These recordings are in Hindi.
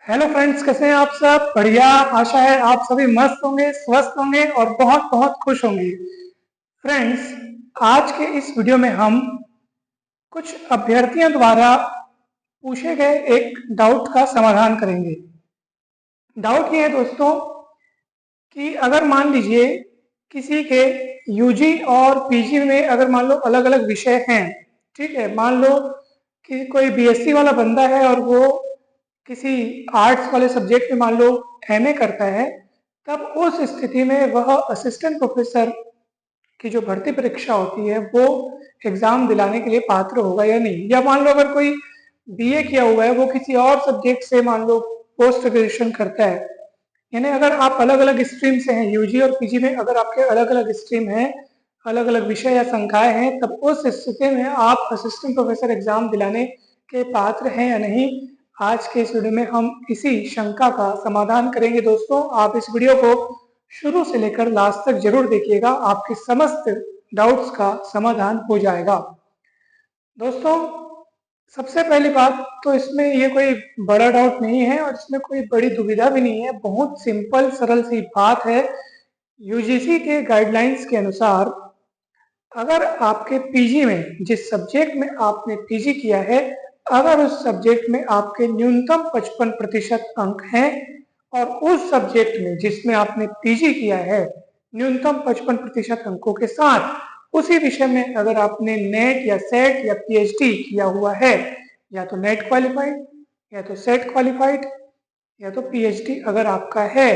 हेलो फ्रेंड्स, कैसे हैं आप सब? बढ़िया। आशा है आप सभी मस्त होंगे, स्वस्थ होंगे और बहुत बहुत खुश होंगे। फ्रेंड्स, आज के इस वीडियो में हम कुछ अभ्यर्थियों द्वारा पूछे गए एक डाउट का समाधान करेंगे। डाउट ये है दोस्तों कि अगर मान लीजिए किसी के यूजी और पीजी में अगर मान लो अलग अलग विषय हैं, ठीक है, मान लो कि कोई बीएससी वाला बंदा है और वो किसी आर्ट्स वाले सब्जेक्ट में मान लो एमए करता है, तब उस स्थिति में वह असिस्टेंट प्रोफेसर की जो भर्ती परीक्षा होती है वो एग्जाम दिलाने के लिए पात्र होगा या नहीं। या मान लो अगर कोई बीए किया हुआ है, वो किसी और सब्जेक्ट से मान लो पोस्ट ग्रेजुएशन करता है, यानी अगर आप अलग अलग स्ट्रीम से हैं, यूजी और पीजी में अगर आपके अलग अलग स्ट्रीम हैं, अलग अलग विषय या संकाय हैं, तब उस स्थिति में आप असिस्टेंट प्रोफेसर एग्जाम दिलाने के पात्र हैं या नहीं। आज के इस वीडियो में हम इसी शंका का समाधान करेंगे दोस्तों। आप इस वीडियो को शुरू से लेकर लास्ट तक जरूर देखिएगा, आपके समस्त डाउट्स का समाधान हो जाएगा। दोस्तों, सबसे पहली बात तो इसमें ये कोई बड़ा डाउट नहीं है और इसमें कोई बड़ी दुविधा भी नहीं है, बहुत सिंपल सरल सी बात है। यूजीसी के गाइडलाइंस के अनुसार अगर आपके पीजी में, जिस सब्जेक्ट में आपने पीजी किया है, अगर उस सब्जेक्ट में आपके न्यूनतम 55% अंक हैं और उस सब्जेक्ट में जिसमें आपने पीजी किया है न्यूनतम 55% अंकों के साथ उसी विषय में अगर आपने नेट या सेट या पीएचडी किया हुआ है, या तो नेट क्वालिफाइड या तो सेट क्वालिफाइड या तो पीएचडी अगर आपका है,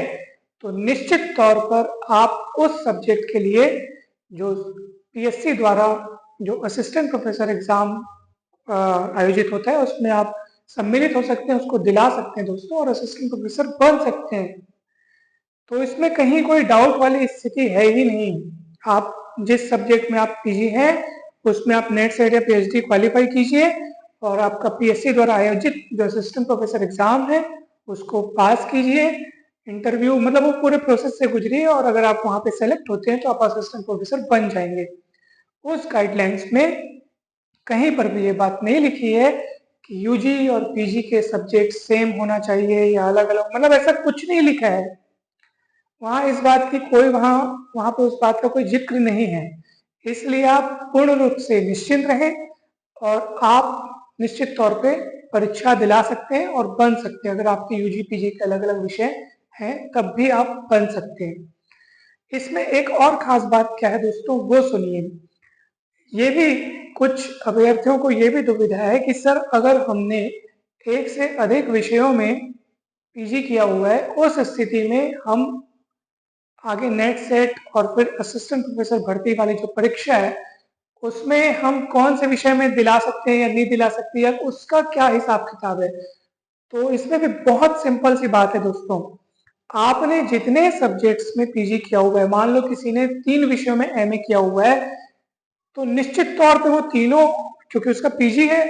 तो निश्चित तौर पर आप उस सब्जेक्ट के लिए जो पीएससी द्वारा जो असिस्टेंट प्रोफेसर एग्जाम आयोजित होता है उसमें आप सम्मिलित हो सकते हैं, उसको दिला सकते हैं दोस्तों, और असिस्टेंट प्रोफेसर बन सकते हैं। तो इसमें कहीं कोई डाउट वाली स्थिति है ही नहीं। आप जिस सब्जेक्ट में आप पीजी हैं उसमें आप नेट सेट या पीएचडी क्वालिफाई कीजिए और आपका पीएससी द्वारा आयोजित जो असिस्टेंट प्रोफेसर एग्जाम है उसको पास कीजिए। इंटरव्यू मतलब वो पूरे प्रोसेस से गुजरिए और अगर आप वहां पे सेलेक्ट होते हैं तो आप असिस्टेंट प्रोफेसर बन जाएंगे। उस गाइडलाइंस में कहीं पर भी ये बात नहीं लिखी है कि यूजी और पीजी के सब्जेक्ट सेम होना चाहिए या अलग अलग, मतलब ऐसा कुछ नहीं लिखा है। वहां इस बात की कोई वहां वहां पर उस बात का कोई जिक्र नहीं है। इसलिए आप पूर्ण रूप से निश्चिंत रहें और आप निश्चित तौर पे परीक्षा दिला सकते हैं और बन सकते हैं। अगर आपके यूजी पीजी के अलग अलग विषय हैं तब भी आप बन सकते हैं। इसमें एक और खास बात क्या है दोस्तों, वो सुनिए। ये भी कुछ अभ्यर्थियों को ये भी दुविधा है कि सर अगर हमने एक से अधिक विषयों में पीजी किया हुआ है, उस स्थिति में हम आगे नेट सेट और फिर असिस्टेंट प्रोफेसर भर्ती वाली जो परीक्षा है उसमें हम कौन से विषय में दिला सकते हैं या नहीं दिला सकते, या उसका क्या हिसाब किताब है। तो इसमें भी बहुत सिंपल सी बात है दोस्तों। आपने जितने सब्जेक्ट्स में पीजी किया हुआ है, मान लो किसी ने 3 विषयों में एमए किया हुआ है, तो निश्चित तौर पे वो तीनों, क्योंकि उसका पीजी है,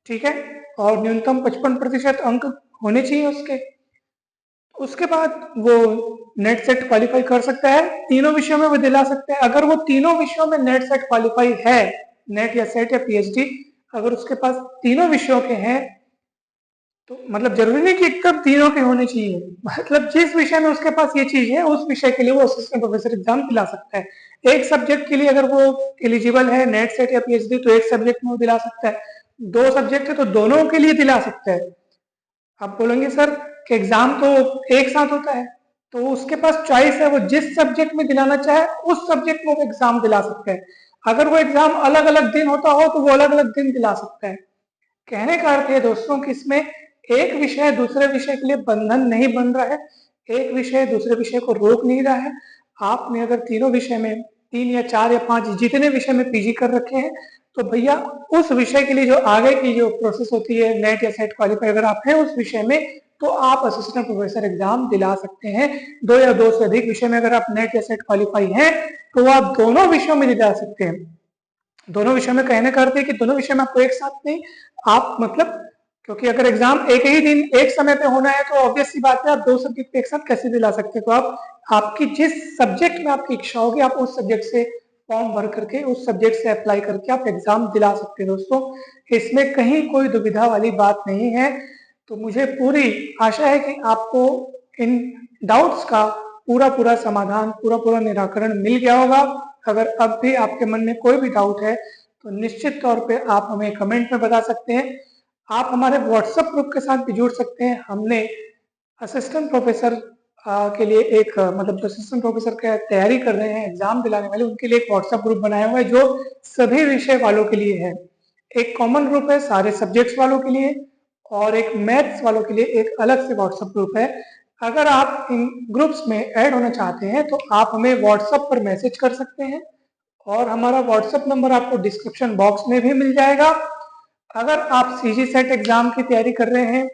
ठीक है, और न्यूनतम 55% अंक होने चाहिए उसके बाद वो नेट सेट क्वालिफाई कर सकता है, तीनों विषयों में वो दिला सकता है। अगर वो तीनों विषयों में नेट सेट क्वालिफाई है, नेट या सेट या पीएचडी अगर उसके पास तीनों विषयों के हैं, तो मतलब जरूरी नहीं कि एकदम तीनों के होने चाहिए, मतलब जिस विषय में उसके पास ये चीज है उस विषय के लिए वो असिस्टेंट प्रोफेसर एग्जाम दिला सकता है। एक सब्जेक्ट के लिए अगर वो एलिजिबल है नेट सेट या पीएचडी तो एक सब्जेक्ट में वो दिला सकता है, 2 सब्जेक्ट है तो दोनों के लिए दिला सकता है। आप बोलेंगे सर कि एग्जाम तो एक साथ होता है, तो उसके पास चॉइस है, वो जिस सब्जेक्ट में दिलाना चाहे उस सब्जेक्ट में वो एग्जाम दिला सकता है। अगर वो एग्जाम अलग अलग दिन होता हो तो वो अलग अलग दिन दिला सकता है। कहने का अर्थ है दोस्तों कि इसमें एक विषय दूसरे विषय के लिए बंधन नहीं बन रहा है, एक विषय दूसरे विषय को रोक नहीं रहा है। आपने अगर तीनों विषय में 3 या 4 या 5 जितने विषय में पीजी कर रखे हैं, तो भैया उस विषय के लिए जो आगे की जो प्रोसेस होती है नेट या सेट क्वालिफाई अगर आप हैं उस विषय में, तो आप असिस्टेंट प्रोफेसर एग्जाम दिला सकते हैं। 2 या 2 से अधिक विषय में अगर आप नेट या सेट क्वालिफाई हैं तो आप दोनों विषयों में दिला सकते हैं। दोनों विषय में कहने का अर्थ है कि दोनों विषय में आपको एक साथ नहीं, आप मतलब, क्योंकि अगर एग्जाम एक ही दिन एक समय पे होना है तो ऑब्वियस सी बात है आप 2 सब्जेक्ट एक साथ कैसे दिला सकते हैं। तो आप आपकी जिस सब्जेक्ट में आपकी इच्छा होगी आप उस सब्जेक्ट से फॉर्म भर करके उस सब्जेक्ट से अप्लाई करके आप एग्जाम दिला सकते हैं दोस्तों। इसमें कहीं कोई दुविधा वाली बात नहीं है। तो मुझे पूरी आशा है कि आपको इन डाउट्स का पूरा समाधान, पूरा निराकरण मिल गया होगा। अगर अब भी आपके मन में कोई भी डाउट है तो निश्चित तौर पे आप हमें कमेंट में बता सकते हैं। आप हमारे व्हाट्सएप ग्रुप के साथ भी जुड़ सकते हैं। हमने असिस्टेंट प्रोफेसर के लिए एक मतलब जो असिस्टेंट प्रोफेसर का तैयारी कर रहे हैं, एग्जाम दिलाने वाले, उनके लिए एक व्हाट्सएप ग्रुप बनाया हुआ है जो सभी विषय वालों के लिए है। एक कॉमन ग्रुप है सारे सब्जेक्ट्स वालों के लिए और एक मैथ्स वालों के लिए एक अलग से व्हाट्सएप ग्रुप है। अगर आप इन ग्रुप्स में ऐड होना चाहते हैं तो आप हमें व्हाट्सएप पर मैसेज कर सकते हैं और हमारा व्हाट्सएप नंबर आपको डिस्क्रिप्शन बॉक्स में भी मिल जाएगा। अगर आप सीजी सेट एग्जाम की तैयारी कर रहे हैं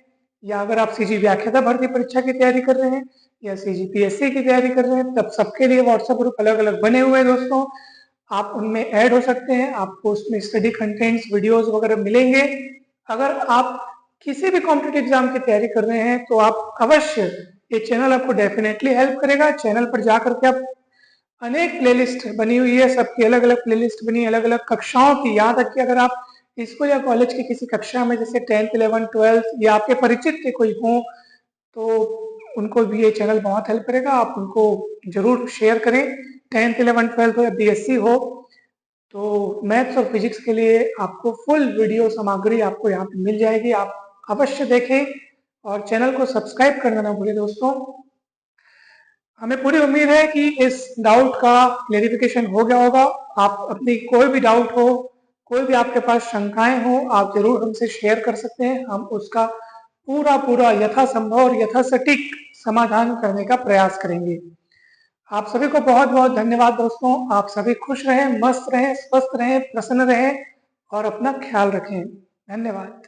या अगर आप सीजी व्याख्याता भर्ती परीक्षा की तैयारी कर रहे हैं या सीजी पीएससी की तैयारी कर रहे हैं, तब सबके लिए व्हाट्सएप ग्रुप अलग अलग बने हुए हैं दोस्तों। आप उनमें ऐड हो सकते हैं, आपको उसमें स्टडी कंटेंट्स, वीडियोस वगैरह मिलेंगे। अगर आप किसी भी कॉम्पिटिटिव एग्जाम की तैयारी कर रहे हैं तो आप अवश्य, ये चैनल आपको डेफिनेटली हेल्प करेगा। चैनल पर जाकर के आप अनेक प्लेलिस्ट बनी हुई है, सबकी अलग अलग प्लेलिस्ट बनी है, अलग अलग कक्षाओं की। यहाँ तक कि अगर आप स्कूल या कॉलेज की किसी कक्षा में जैसे 10th 11th 12th या आपके परिचित के कोई हो तो उनको भी ये चैनल बहुत हेल्प करेगा। आप उनको जरूर शेयर करें। 10th 11th 12th हो या बीएससी हो, तो मैथ्स और फिजिक्स के लिए आपको फुल वीडियो सामग्री आपको यहाँ पे मिल जाएगी। आप अवश्य देखें और चैनल को सब्सक्राइब करना ना भूलें दोस्तों। हमें पूरी उम्मीद है कि इस डाउट का क्लेरिफिकेशन हो गया होगा। आप अपनी कोई भी डाउट हो, कोई भी आपके पास शंकाएं हो, आप जरूर हमसे शेयर कर सकते हैं। हम उसका पूरा यथासंभव और यथासटीक समाधान करने का प्रयास करेंगे। आप सभी को बहुत बहुत धन्यवाद दोस्तों। आप सभी खुश रहें, मस्त रहें, स्वस्थ रहें, प्रसन्न रहें और अपना ख्याल रखें। धन्यवाद।